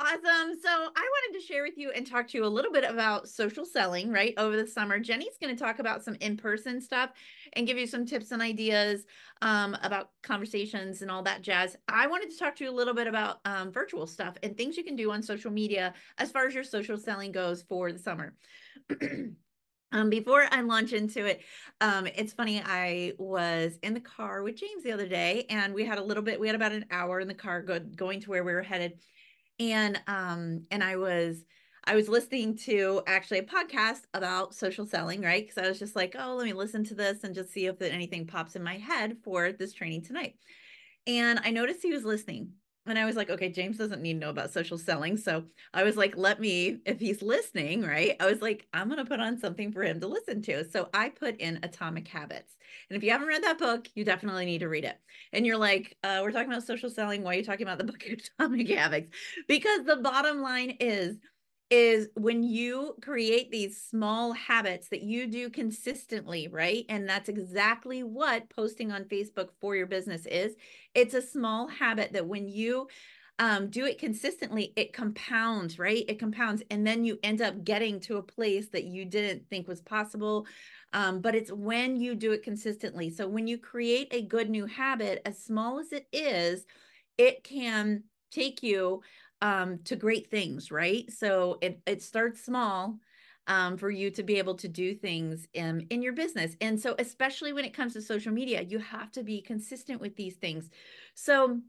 Awesome. So I wanted to share with you and talk to you a little bit about social selling, right? Over the summer, Jenny's going to talk about some in-person stuff and give you some tips and ideas about conversations and all that jazz. I wanted to talk to you a little bit about virtual stuff and things you can do on social media as far as your social selling goes for the summer. Before I launch into it, it's funny. I was in the car with James the other day, and we had about an hour in the car going to where we were headed. And I was listening to actually a podcast about social selling, right? Because I was just like, oh, let me listen to this and just see if anything pops in my head for this training tonight. And I noticed he was listening. And I was like, okay, James doesn't need to know about social selling. So I was like, if he's listening, right? I was like, I'm going to put on something for him to listen to. So I put in Atomic Habits. And if you haven't read that book, you definitely need to read it. And you're like, we're talking about social selling. Why are you talking about the book Atomic Habits? Because the bottom line is when you create these small habits that you do consistently, right? And that's exactly what posting on Facebook for your business is. It's a small habit that when you do it consistently, it compounds, right? It compounds. And then you end up getting to a place that you didn't think was possible. But it's when you do it consistently. So when you create a good new habit, as small as it is, it can take you to great things, right? So it starts small for you to be able to do things in your business. And so, especially when it comes to social media, you have to be consistent with these things. So,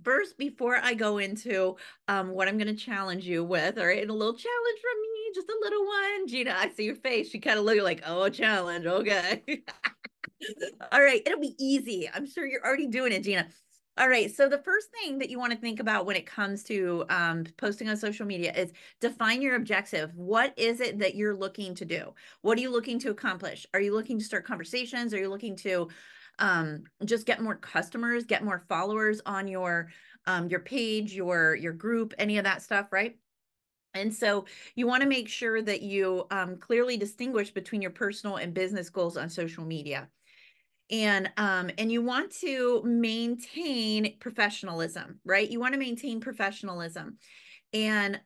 first, before I go into what I'm going to challenge you with, all right, a little challenge from me, just a little one. Gina, I see your face. You kind of look like, oh, a challenge. Okay. All right, it'll be easy. I'm sure you're already doing it, Gina. All right, so the first thing that you want to think about when it comes to posting on social media is define your objective. What is it that you're looking to do? What are you looking to accomplish? Are you looking to start conversations? Are you looking to just get more customers, get more followers on your page, your group, any of that stuff, right? And so you want to make sure that you clearly distinguish between your personal and business goals on social media. And you want to maintain professionalism, right? You want to maintain professionalism. And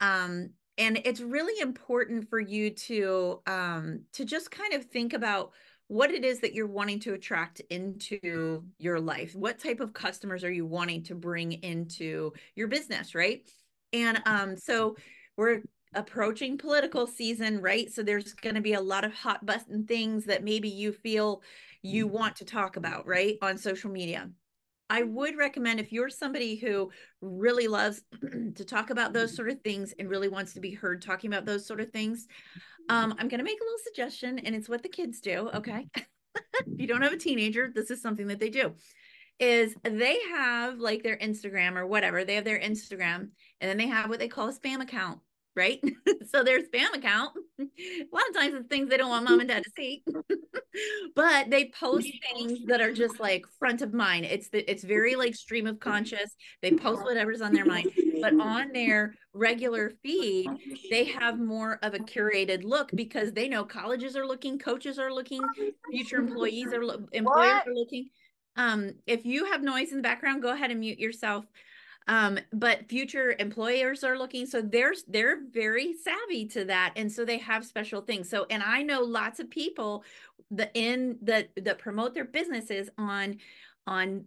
it's really important for you to just kind of think about what it is that you're wanting to attract into your life. What type of customers are you wanting to bring into your business, right? And so we're approaching political season, right? So there's going to be a lot of hot button things that maybe you feel you want to talk about, right, on social media. I would recommend, if you're somebody who really loves to talk about those sort of things and really wants to be heard talking about those sort of things, I'm going to make a little suggestion, and it's what the kids do. Okay. If you don't have a teenager, this is something that they do. Is they have like their Instagram or whatever, they have their Instagram, and then they have what they call a spam account, right? So their spam account, a lot of times it's things they don't want mom and dad to see. But they post things that are just like front of mind. It's very like stream of conscious. They post whatever's on their mind, but on their regular feed, they have more of a curated look because they know colleges are looking, coaches are looking, future employers What? are looking. If you have noise in the background, go ahead and mute yourself. But future employers are looking, so they're very savvy to that, and so they have special things. So, and I know lots of people that promote their businesses on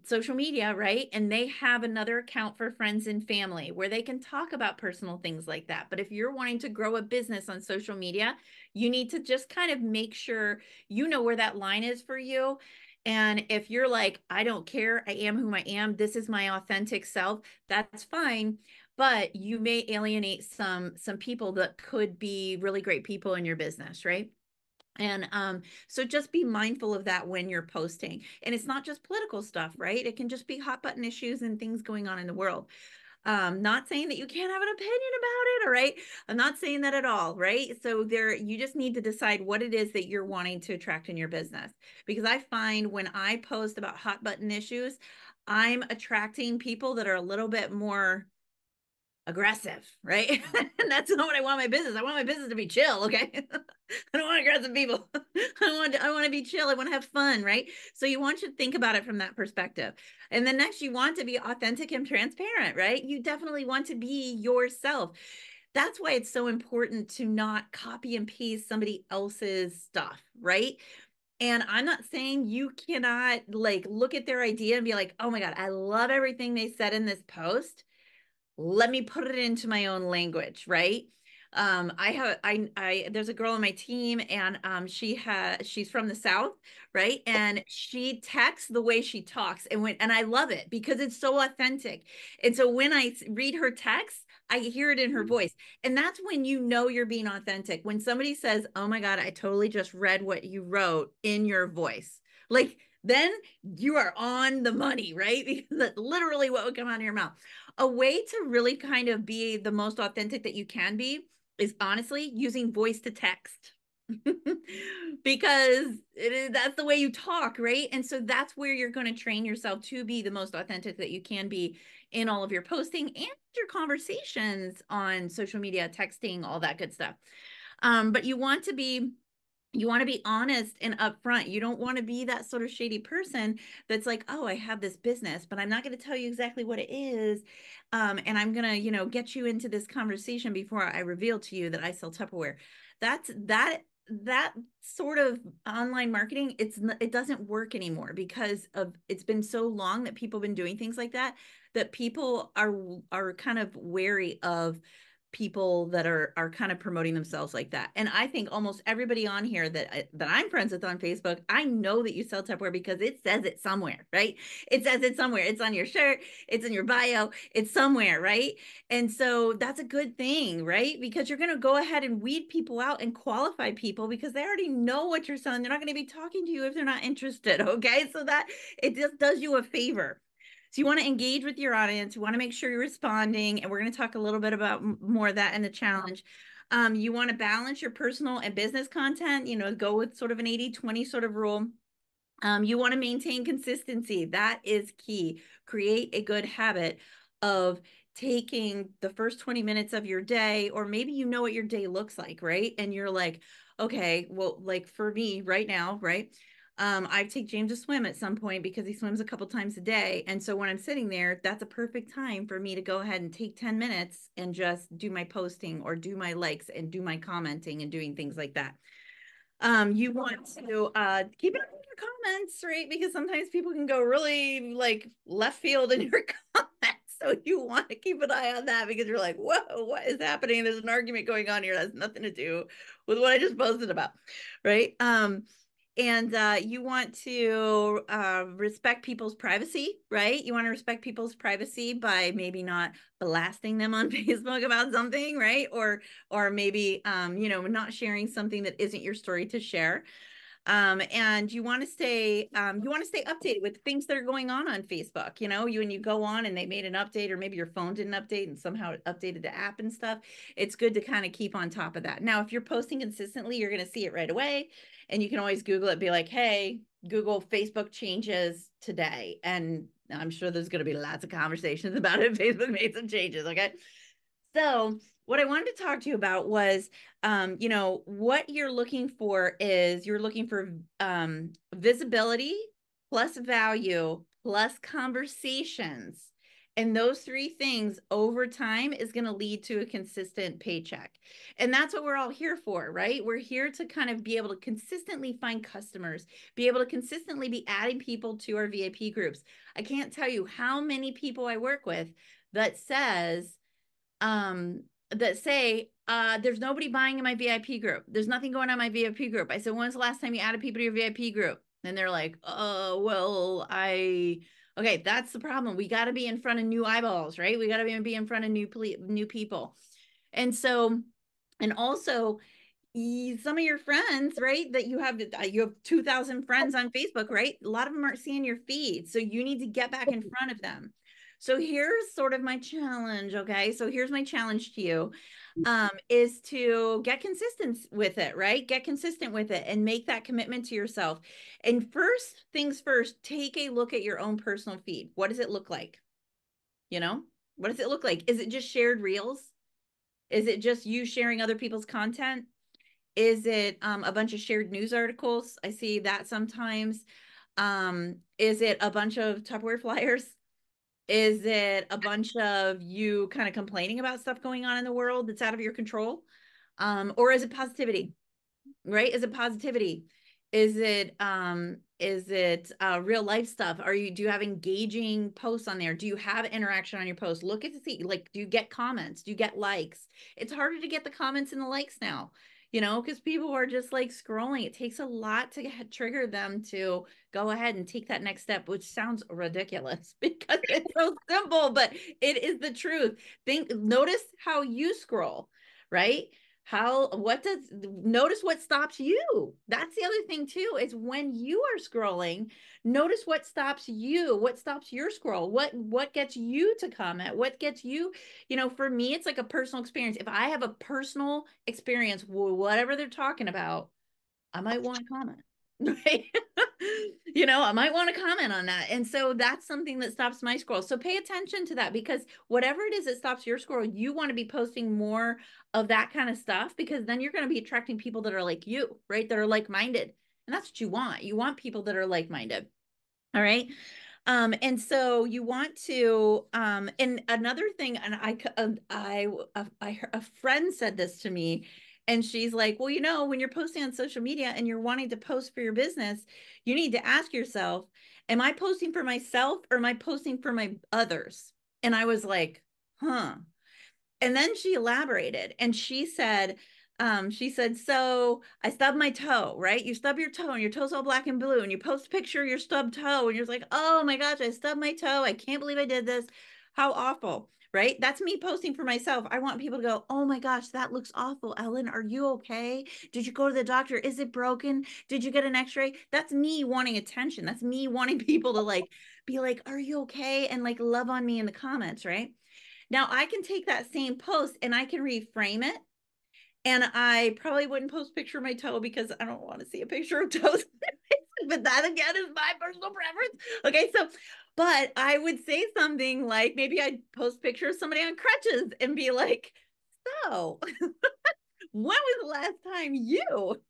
social media, right? And they have another account for friends and family where they can talk about personal things like that. But if you're wanting to grow a business on social media, you need to just kind of make sure you know where that line is for you. And if you're like, I don't care, I am who I am, this is my authentic self, that's fine. But you may alienate some people that could be really great people in your business, right? And so just be mindful of that when you're posting. And it's not just political stuff, right? It can just be hot button issues and things going on in the world. Not saying that you can't have an opinion about it, all right? I'm not saying that at all, right? So you just need to decide what it is that you're wanting to attract in your business. Because I find when I post about hot button issues, I'm attracting people that are a little bit more aggressive, right? And that's not what I want my business. I want my business to be chill, okay? I don't want aggressive people. I want to be chill. I want to have fun, right? So you want to think about it from that perspective. And then next you want to be authentic and transparent, right? You definitely want to be yourself. That's why it's so important to not copy and paste somebody else's stuff, right? And I'm not saying you cannot like look at their idea and be like, oh my God, I love everything they said in this post. Let me put it into my own language, right? There's a girl on my team, and she's from the South, right? And she texts the way she talks, and I love it because it's so authentic. And so when I read her text, I hear it in her voice. And that's when you know you're being authentic. When somebody says, oh my God, I totally just read what you wrote in your voice. Like, then you are on the money, right? Because that's literally what would come out of your mouth. A way to really kind of be the most authentic that you can be is honestly using voice to text. Because that's the way you talk, right? And so that's where you're going to train yourself to be the most authentic that you can be in all of your posting and your conversations on social media, texting, all that good stuff. But you want to be honest and upfront. You don't want to be that sort of shady person that's like, oh, I have this business, but I'm not going to tell you exactly what it is. And I'm going to, get you into this conversation before I reveal to you that I sell Tupperware. That sort of online marketing, it doesn't work anymore because it's been so long that people have been doing things like that people are kind of wary of people that are kind of promoting themselves like that. And I think almost everybody on here that I'm friends with on Facebook, I know that you sell Tupperware because it says it somewhere, right? It says it somewhere. It's on your shirt, it's in your bio, it's somewhere, right? And so that's a good thing, right? Because you're going to go ahead and weed people out and qualify people because they already know what you're selling. They're not going to be talking to you if they're not interested, okay? So that it just does you a favor. So you want to engage with your audience. You want to make sure you're responding. And we're going to talk a little bit about more of that in the challenge. You want to balance your personal and business content, go with sort of an 80-20 sort of rule. You want to maintain consistency. That is key. Create a good habit of taking the first 20 minutes of your day, or maybe you know what your day looks like, right? And you're like, okay, well, like for me right now, right? I take James to swim at some point because he swims a couple times a day. And so when I'm sitting there, that's a perfect time for me to go ahead and take 10 minutes and just do my posting or do my likes and do my commenting and doing things like that. You want to keep it up in your comments, right? Because sometimes people can go really like left field in your comments. So you want to keep an eye on that because you're like, whoa, what is happening? There's an argument going on here that has nothing to do with what I just posted about, right? And you want to respect people's privacy, right? You want to respect people's privacy by maybe not blasting them on Facebook about something, right? Or maybe not sharing something that isn't your story to share. And you want to stay updated with things that are going on Facebook. When you go on and they made an update, or maybe your phone didn't update and somehow it updated the app and stuff. It's good to kind of keep on top of that. Now, if you're posting consistently, you're going to see it right away, and you can always Google it, be like, hey, Google Facebook changes today. And I'm sure there's going to be lots of conversations about it. Facebook made some changes. Okay. So what I wanted to talk to you about was, what you're looking for is you're looking for visibility plus value plus conversations. And those three things over time is going to lead to a consistent paycheck. And that's what we're all here for, right? We're here to kind of be able to consistently find customers, be able to consistently be adding people to our VIP groups. I can't tell you how many people I work with that say there's nobody buying in my VIP group. There's nothing going on in my VIP group. I said, when's the last time you added people to your VIP group? And they're like, oh, well, okay, that's the problem. We got to be in front of new eyeballs, right? We got to be in front of new people. And so, and also some of your friends, right, that you have 2,000 friends on Facebook, right? A lot of them aren't seeing your feed. So you need to get back in front of them. So here's sort of my challenge. Okay. So here's my challenge to you, is to get consistent with it, right? Get consistent with it and make that commitment to yourself. And first things first, take a look at your own personal feed. What does it look like? You know? What does it look like? Is it just shared reels? Is it just you sharing other people's content? Is it a bunch of shared news articles? I see that sometimes. Is it a bunch of Tupperware flyers? Is it a bunch of you kind of complaining about stuff going on in the world that's out of your control? Or is it positivity? Right? Is it positivity? Is it real life stuff? Do you have engaging posts on there? Do you have interaction on your posts? Look at the see, like, do you get comments? Do you get likes? It's harder to get the comments and the likes now, because people are just like scrolling. It takes a lot to trigger them to go ahead and take that next step, which sounds ridiculous because it's so simple, but it is the truth. Notice how you scroll, right? Notice what stops you. That's the other thing too, is when you are scrolling, notice what stops you, what stops your scroll, what gets you to comment, what gets you, for me, it's like a personal experience. If I have a personal experience, whatever they're talking about, I might want to comment. Right? I might want to comment on that. And so that's something that stops my scroll. So pay attention to that, because whatever it is that stops your scroll, you want to be posting more of that kind of stuff, because then you're going to be attracting people that are like you, right? That are like-minded. And that's what you want. You want people that are like-minded. All right. And so you want to, and another thing, and a friend said this to me, and she's like, well, when you're posting on social media and you're wanting to post for your business, you need to ask yourself, am I posting for myself or am I posting for my others? And I was like, huh. And then she elaborated and she said, so I stubbed my toe, right? You stub your toe and your toe's all black and blue, and you post a picture of your stubbed toe and you're like, oh my gosh, I stubbed my toe. I can't believe I did this. How awful, right? That's me posting for myself. I want people to go, oh my gosh, that looks awful. Ellen, are you okay? Did you go to the doctor? Is it broken? Did you get an x-ray? That's me wanting attention. That's me wanting people to like, be like, are you okay? And like love on me in the comments, right? Now I can take that same post and I can reframe it. And I probably wouldn't post a picture of my toe because I don't want to see a picture of toes. But that again is my personal preference. Okay, so, but I would say something like, maybe I'd post a picture of somebody on crutches and be like, so when was the last time you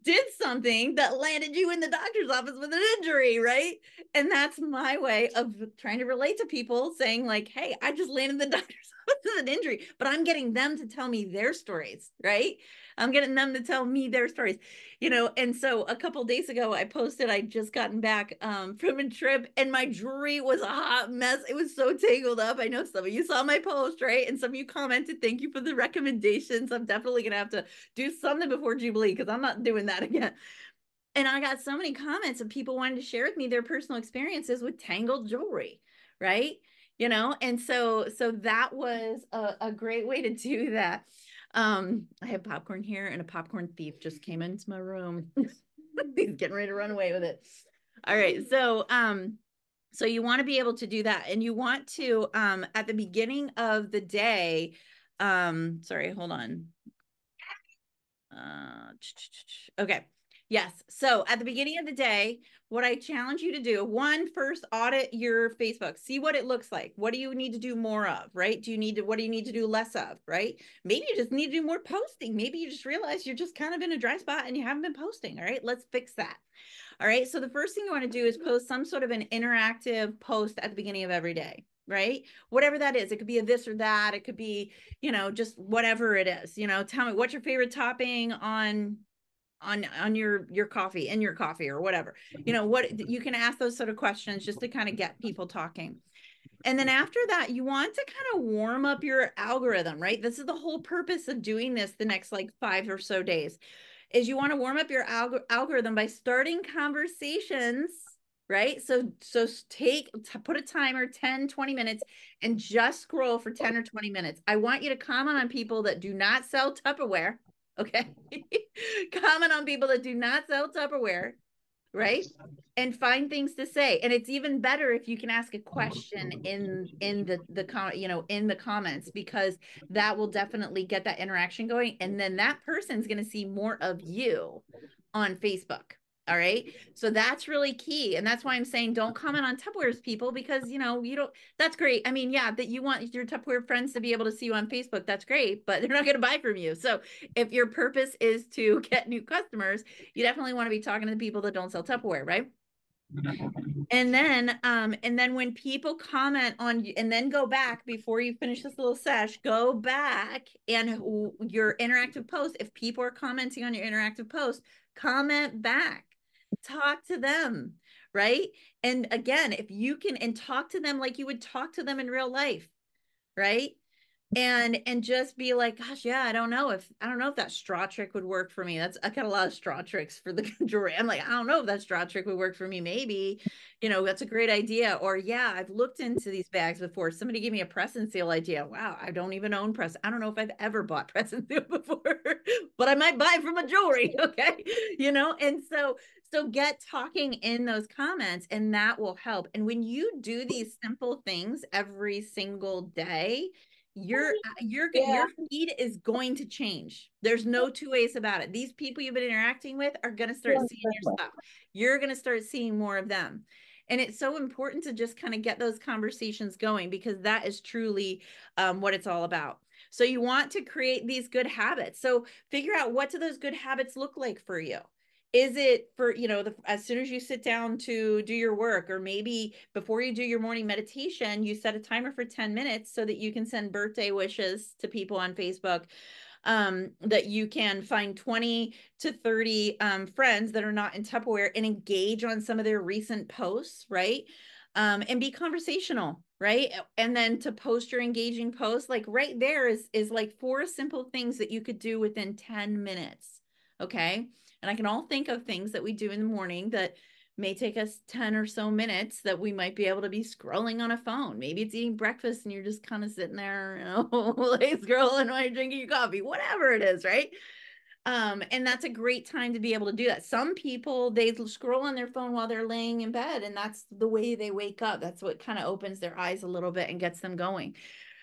did something that landed you in the doctor's office with an injury, right? And that's my way of trying to relate to people, saying like, hey, I just landed in the doctor's office with an injury, but I'm getting them to tell me their stories, right? I'm getting them to tell me their stories, and so a couple days ago I posted, I'd just gotten back from a trip and my jewelry was a hot mess. It was so tangled up. I know some of you saw my post, right? And some of you commented, thank you for the recommendations. I'm definitely gonna have to do something before Jubilee because I'm not doing that again. And I got so many comments of people wanting to share with me their personal experiences with tangled jewelry, right? And so that was a great way to do that. I have popcorn here, and a popcorn thief just came into my room. He's getting ready to run away with it. All right, so you want to be able to do that, and you want to at the beginning of the day, sorry, hold on. Okay. Yes. So at the beginning of the day, what I challenge you to do, first audit your Facebook, see what it looks like. What do you need to do more of, right? What do you need to do less of, right? Maybe you just need to do more posting. Maybe you just realize you're just kind of in a dry spot and you haven't been posting. All right. Let's fix that. All right. So the first thing you want to do is post some sort of an interactive post at the beginning of every day, right? Whatever that is. It could be a this or that. It could be, just whatever it is. Tell me what's your favorite topping on your coffee, in your coffee, or whatever. What you can ask those sort of questions just to kind of get people talking. And then after that, you want to kind of warm up your algorithm, right? This is the whole purpose of doing this the next like 5 or so days, is you want to warm up your algorithm by starting conversations, right? So put a timer, 10-20 minutes, and just scroll for 10 or 20 minutes. I want you to comment on people that do not sell Tupperware. Okay. Comment on people that do not sell Tupperware, right? And find things to say. And it's even better if you can ask a question in the comment, in the comments, because that will definitely get that interaction going. And then that person's going to see more of you on Facebook. All right. So that's really key. And that's why I'm saying don't comment on Tupperware's people because, you don't, that's great. I mean, yeah, that you want your Tupperware friends to be able to see you on Facebook. That's great, but they're not going to buy from you. So if your purpose is to get new customers, you definitely want to be talking to the people that don't sell Tupperware, right? And then when people comment on you, and then go back before you finish this little sesh, go back and your interactive post. If people are commenting on your interactive post, comment back, talk to them, right? And again, if you can, and talk to them like you would talk to them in real life, right? And just be like, gosh, yeah, I don't know if that straw trick would work for me. I got a lot of straw tricks for the jewelry. I'm like, I don't know if that straw trick would work for me. Maybe, that's a great idea. Or yeah, I've looked into these bags before. Somebody gave me a press and seal idea. Wow, I don't even own press. I don't know if I've ever bought press and seal before, but I might buy from a jewelry. Okay. And so get talking in those comments, and that will help. And when you do these simple things every single day, your Yeah. feed is going to change. There's no two ways about it. These people you've been interacting with are going to start seeing your stuff. You're going to start seeing more of them. And it's so important to just kind of get those conversations going, because that is truly what it's all about. So you want to create these good habits. So figure out, what do those good habits look like for you? Is it for, as soon as you sit down to do your work, or maybe before you do your morning meditation, you set a timer for 10 minutes so that you can send birthday wishes to people on Facebook, that you can find 20 to 30 friends that are not in Tupperware and engage on some of their recent posts, right? And be conversational, right? And then to post your engaging posts, like right there is like 4 simple things that you could do within 10 minutes. Okay. And I can all think of things that we do in the morning that may take us 10 or so minutes that we might be able to be scrolling on a phone. Maybe it's eating breakfast and you're just kind of sitting there, like scrolling while you're drinking your coffee, whatever it is, right? And that's a great time to be able to do that. Some people, they scroll on their phone while they're laying in bed, and that's the way they wake up. That's what kind of opens their eyes a little bit and gets them going.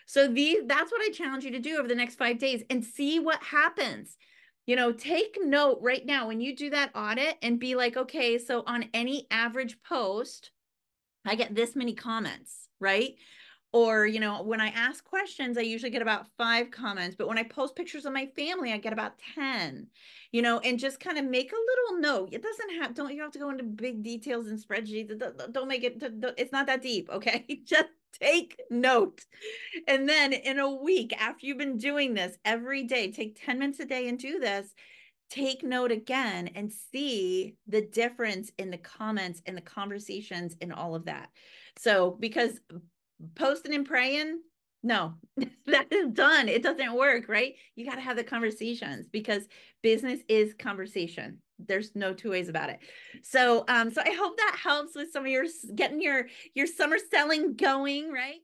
So that's what I challenge you to do over the next 5 days and see what happens. Take note right now when you do that audit and be like, okay, so on any average post, I get this many comments, right? Or, when I ask questions, I usually get about 5 comments, but when I post pictures of my family, I get about 10, and just kind of make a little note. It doesn't have, don't you have to go into big details and spreadsheets? Don't make it, it's not that deep. Okay. Just take note. And then in a week, after you've been doing this every day, take 10 minutes a day and do this, take note again and see the difference in the comments and the conversations and all of that. So, because posting and praying, no, that is done. It doesn't work, right? You got to have the conversations, because business is conversation. There's no two ways about it. So I hope that helps with some of your getting your summer selling going, right?